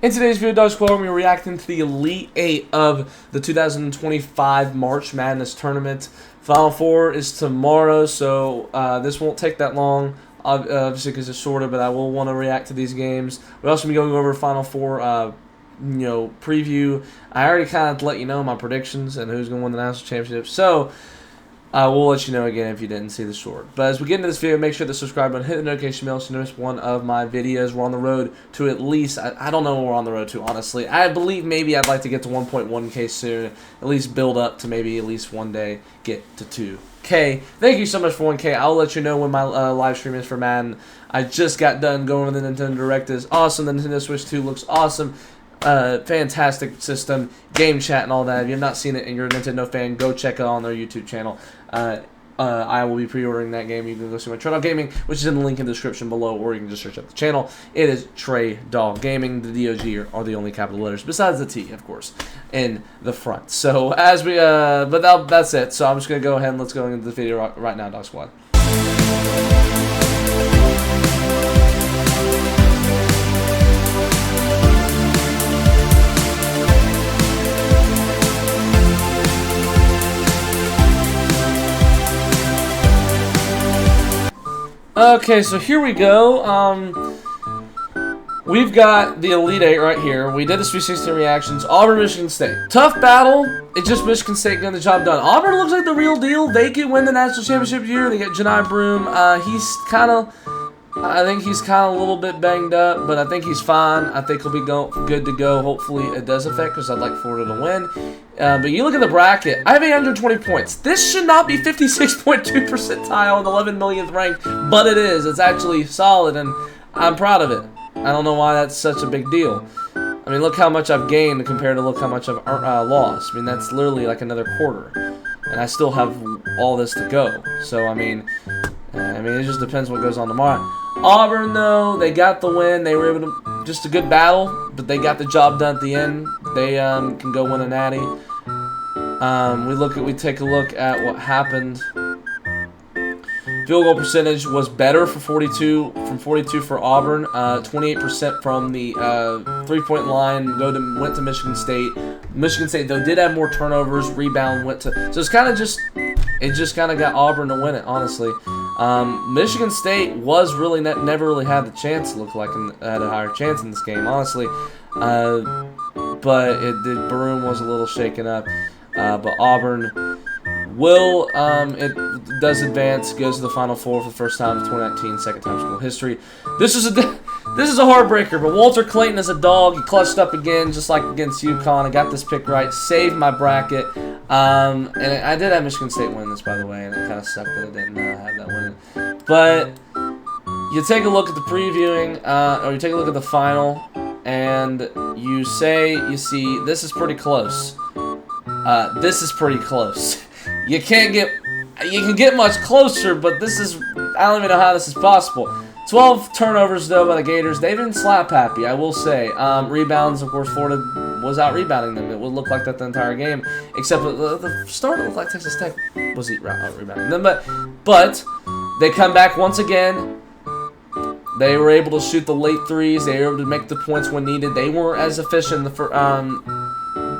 In today's video, Dog Squad, we're reacting to the Elite 8 of the 2025 March Madness Tournament. Final Four is tomorrow, so this won't take that long, obviously because it's shorter, but I will want to react to these games. We'll also be going over Final Four preview. I already kind of let you know my predictions and who's going to win the national championship, so we'll let you know again if you didn't see the short. But as we get into this video, make sure to subscribe button, hit the notification bell so you miss one of my videos. We're on the road to at least, I don't know what we're on the road to, honestly. I believe maybe I'd like to get to 1.1K soon, at least build up to maybe at least one day get to 2K. Thank you so much for 1K. I'll let you know when my live stream is for Madden. I just got done going over the Nintendo Direct. It's awesome. The Nintendo Switch 2 looks awesome. Fantastic system, game chat and all that. If you have not seen it and you're a Nintendo fan, go check it out on their YouTube channel. I will be pre-ordering that game. You can go see my Trey Dog Gaming, which is in the link in the description below, or you can just search up the channel. It is Trey Dog Gaming. The DOG are the only capital letters, besides the T, of course, in the front. So as we, that's it. So I'm just gonna go ahead and let's go into the video right now, Dog Squad. Okay, so here we go. We've got the Elite 8 right here. We did the Sweet 16 reactions. Auburn, Michigan State. Tough battle. It's just Michigan State getting the job done. Auburn looks like the real deal. They could win the national championship year. They get Janai Broom. I think he's kind of a little bit banged up, but I think he's fine. I think he'll be good to go. Hopefully it does affect because I'd like Florida to win. But you look at the bracket. I have 820 points. This should not be 56.2 percentile and 11 millionth ranked, but it is. It's actually solid, and I'm proud of it. I don't know why that's such a big deal. I mean, look how much I've gained compared to look how much I've lost. I mean, that's literally like another quarter, and I still have all this to go. So, I mean, it just depends what goes on tomorrow. Auburn, though, they got the win. They were able to, just a good battle, but they got the job done at the end. They can go win a natty. We take a look at what happened. Field goal percentage was better for 42 for Auburn. 28% from the 3-point line went to Michigan State. Michigan State though did have more turnovers. Rebound went to, so it's kind of just kind of got Auburn to win it, honestly. Michigan State was really never really had the chance to look like had a higher chance in this game, honestly. But Broom was a little shaken up. But Auburn will, it does advance, goes to the Final Four for the first time in 2019, second time in school history. This is a heartbreaker, but Walter Clayton is a dog. He clutched up again, just like against UConn. I got this pick right, saved my bracket. And I did have Michigan State win this, by the way, and it kind of sucked that I didn't have that win. But you take a look at the previewing, or you take a look at the final, and you see, this is pretty close. This is pretty close. You can get much closer, but this is, I don't even know how this is possible. 12 turnovers, though, by the Gators. They've been slap happy, I will say. Rebounds, of course, Florida was out-rebounding them. It would look like that the entire game, except the start looked like Texas Tech was out-rebounding them. But they come back once again. They were able to shoot the late threes. They were able to make the points when needed. They weren't as efficient in the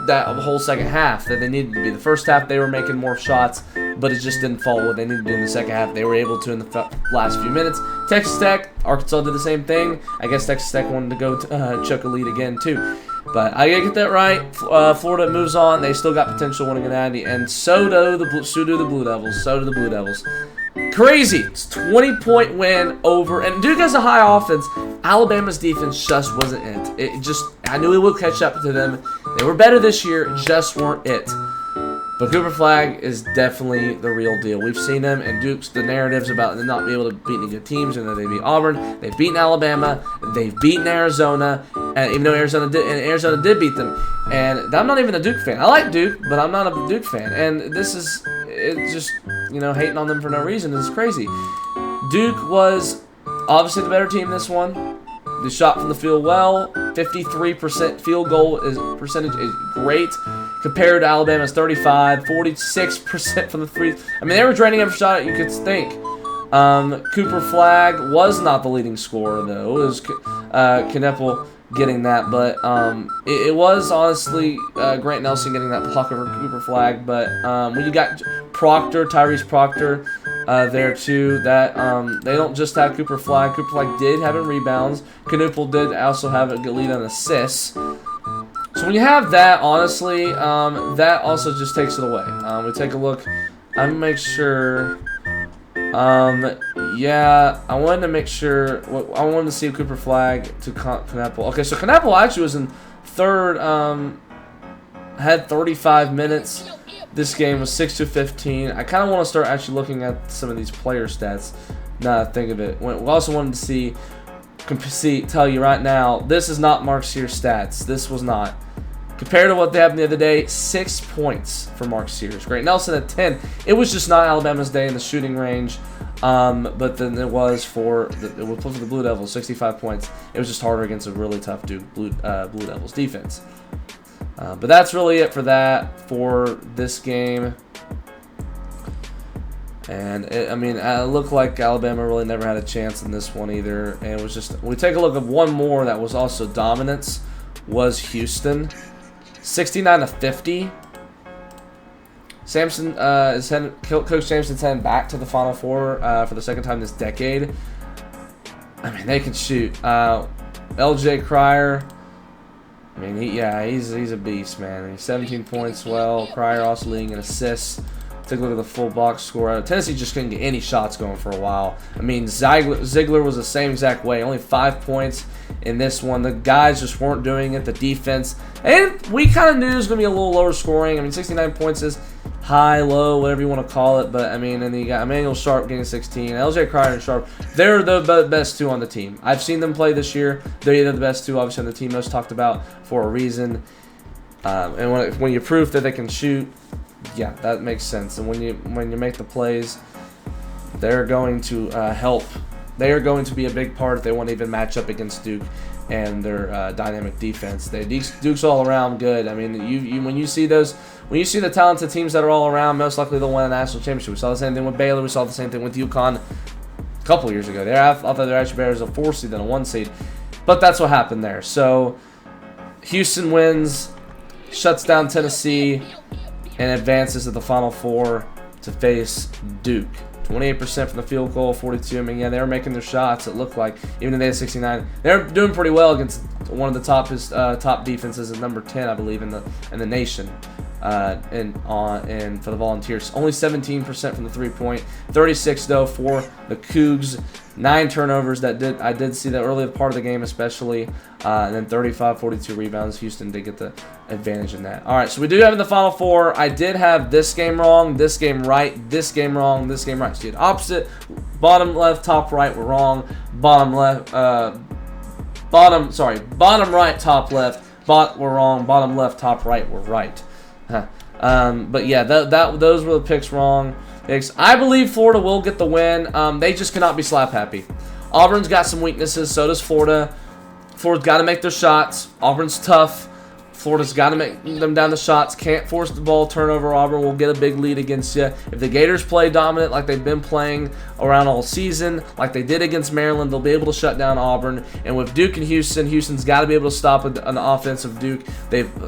that whole second half that they needed to be. The first half, they were making more shots, but it just didn't follow what they needed to do in the second half. They were able to in the last few minutes. Texas Tech, Arkansas did the same thing. I guess Texas Tech wanted to go choke a lead again, too. But I gotta get that right. Florida moves on. They still got potential winning an Natty, and so do the Blue Devils. So do the Blue Devils. Crazy. It's a 20-point win over, and Duke has a high offense. Alabama's defense just wasn't it. I knew it would catch up to them. They were better this year, just weren't it. But Cooper Flagg is definitely the real deal. We've seen them, and Duke's, the narratives about them not being able to beat any good teams, and that they beat Auburn, they've beaten Alabama, they've beaten Arizona, and even though Arizona did beat them. And I'm not even a Duke fan. I like Duke, but I'm not a Duke fan. And this is, it's just, hating on them for no reason is crazy. Duke was obviously the better team this one. They shot from the field well. 53% field goal percentage is great. Compared to Alabama's 35, 46% from the free. I mean, they were draining every shot you could think. Cooper Flagg was not the leading scorer, though. It was getting that, but it was honestly Grant Nelson getting that block over Cooper Flag. But when you got Proctor, Tyrese Proctor there too, that they don't just have Cooper Flag. Cooper Flag did have in rebounds. Knuppel did also have a good lead on assists. So when you have that, honestly, that also just takes it away. We take a look. I'm gonna make sure. Yeah, I wanted to make sure. I wanted to see Cooper Flag to Knuppel. Okay, so Knuppel actually was in third. Had 35 minutes. This game was 6-15. I kind of want to start actually looking at some of these player stats. Now that I think of it, we also wanted to tell you right now, this is not Mark Sears stats. This was not. Compared to what they happened the other day, 6 points for Mark Sears. Grant Nelson at 10. It was just not Alabama's day in the shooting range, but then it was for the Blue Devils, 65 points. It was just harder against a really tough Duke Blue Devils defense. But that's really it for this game. And it looked like Alabama really never had a chance in this one either. And it was just, we take a look at one more that was also dominance, was Houston. 69-50. Sampson Coach Sampson's heading back to the Final Four for the second time this decade. I mean, they can shoot. LJ Cryer. I mean, he's a beast, man. He's 17 points. Well, Cryer also leading in assists. Take a look at the full box score. Tennessee just couldn't get any shots going for a while. I mean, Ziegler was the same exact way. Only 5 points in this one. The guys just weren't doing it. The defense. And we kind of knew it was going to be a little lower scoring. I mean, 69 points is high, low, whatever you want to call it. But, I mean, and then you got Emmanuel Sharp getting 16. LJ Cryer and Sharp, they're the best two on the team. I've seen them play this year. They're either the best two, obviously, on the team. Most talked about for a reason. And when you prove that they can shoot, yeah, that makes sense. And when you make the plays, they're going to help. They are going to be a big part if they want to even match up against Duke and their dynamic defense. Duke's all around good. I mean, when you see the talented teams that are all around, most likely they'll win a national championship. We saw the same thing with Baylor. We saw the same thing with UConn a couple years ago. I thought they're actually better as a 4 seed than a 1 seed, but that's what happened there. So Houston wins, shuts down Tennessee, and advances to the Final Four to face Duke. 28% from the field goal, 42. I mean, yeah, they were making their shots, it looked like. Even though they had 69. They're doing pretty well against one of the top defenses at number 10, I believe, in the nation. And for the Volunteers. Only 17% from the three-point. 36, though, for the Cougs. 9 turnovers. I did see that early part of the game, especially. And then 35, 42 rebounds. Houston did get the advantage in that. All right, so we do have in the Final Four. I did have this game wrong, this game right, this game wrong, this game right. So you had opposite. Bottom left, top right were wrong. Bottom right, top left. Were wrong. Bottom left, top right were right. But yeah, those were the picks wrong. I believe Florida will get the win. They just cannot be slap happy. Auburn's got some weaknesses. So does Florida. Florida's got to make their shots. Auburn's tough. Florida's got to make them down the shots. Can't force the ball turnover. Auburn will get a big lead against you. If the Gators play dominant like they've been playing around all season, like they did against Maryland, they'll be able to shut down Auburn. And with Duke and Houston, Houston's got to be able to stop an offensive Duke.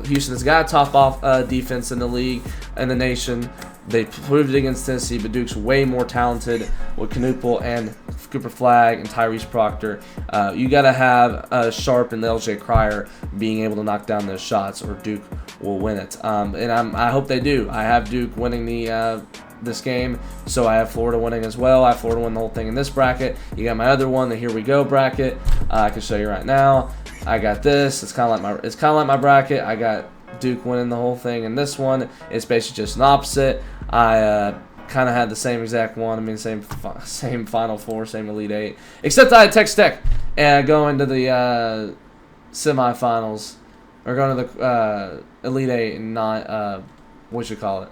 Houston's got a top defense in the league and the nation. They proved it against Tennessee, but Duke's way more talented with Knuppel and Cooper Flag and Tyrese Proctor. You got to have Sharp and LJ Cryer being able to knock down those shots, or Duke will win it. And I hope they do. I have Duke winning this game, so I have Florida winning as well. I have Florida win the whole thing in this bracket. You got my other one, the Here We Go bracket. I can show you right now. I got this. It's kind of like my bracket. I got Duke winning the whole thing in this one. It's basically just an opposite. I kind of had the same exact one. I mean, same Final Four, same Elite Eight, except I had Texas Tech going to the semifinals, or going to the Elite Eight, and not what you call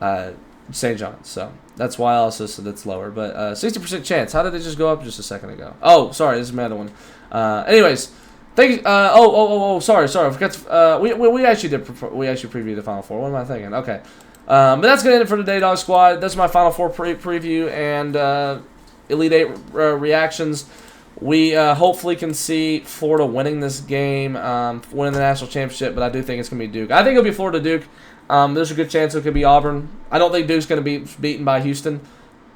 it, St. John's. So that's why I also said it's lower. But 60% chance. How did it just go up just a second ago? Oh, sorry, this is my other one. Anyways. Thank you. Sorry. I forgot to, we actually previewed the Final Four. What am I thinking? Okay. But that's going to end it for today, Dog Squad. That's my Final Four preview and Elite Eight reactions. We hopefully can see Florida winning this game, winning the national championship, but I do think it's going to be Duke. I think it'll be Florida-Duke. There's a good chance it could be Auburn. I don't think Duke's going to be beaten by Houston,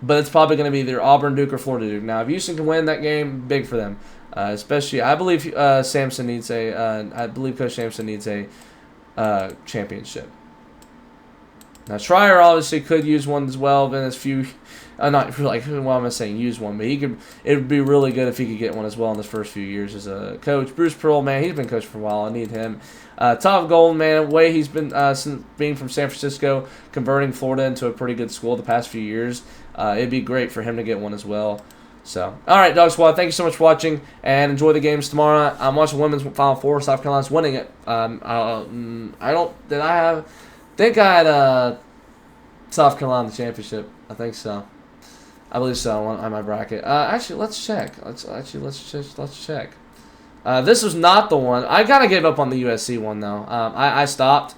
but it's probably going to be either Auburn, Duke, or Florida, Duke. Now, if Houston can win that game, big for them. Especially, I believe Sampson needs I believe Coach Sampson needs a championship. Now, Schreier obviously could use one as well in his few. Not like, well, I'm not saying use one, but he could. It would be really good if he could get one as well in his first few years as a coach. Bruce Pearl, man, he's been coached for a while. I need him. Todd Golden, man, way he's been since being from San Francisco, converting Florida into a pretty good school the past few years. It'd be great for him to get one as well. So, all right, Dog Squad, thank you so much for watching, and enjoy the games tomorrow. I'm watching women's Final Four. South Carolina's winning it. Think I had South Carolina in the championship. I think so. I believe so on my bracket. Actually, let's check. Let's check. This was not the one. I kind of gave up on the USC one though. I stopped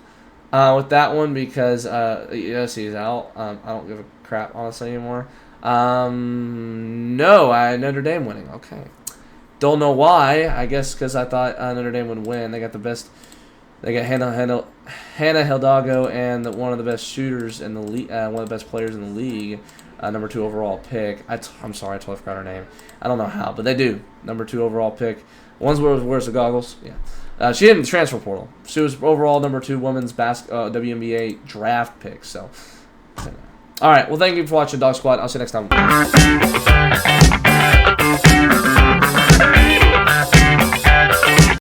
with that one because USC is out. I don't give a crap honestly anymore. No, I had Notre Dame winning. Okay, don't know why. I guess because I thought Notre Dame would win. They got the best. They got Hannah Hidalgo and one of the best shooters in the league, one of the best players in the league. Number 2 overall pick. I'm sorry, I totally forgot her name. I don't know how, but they do. Number 2 overall pick. One's wears the goggles. Yeah. She didn't transfer portal. She was overall number 2 women's WNBA draft pick. So, all right. Well, thank you for watching, Dog Squad. I'll see you next time.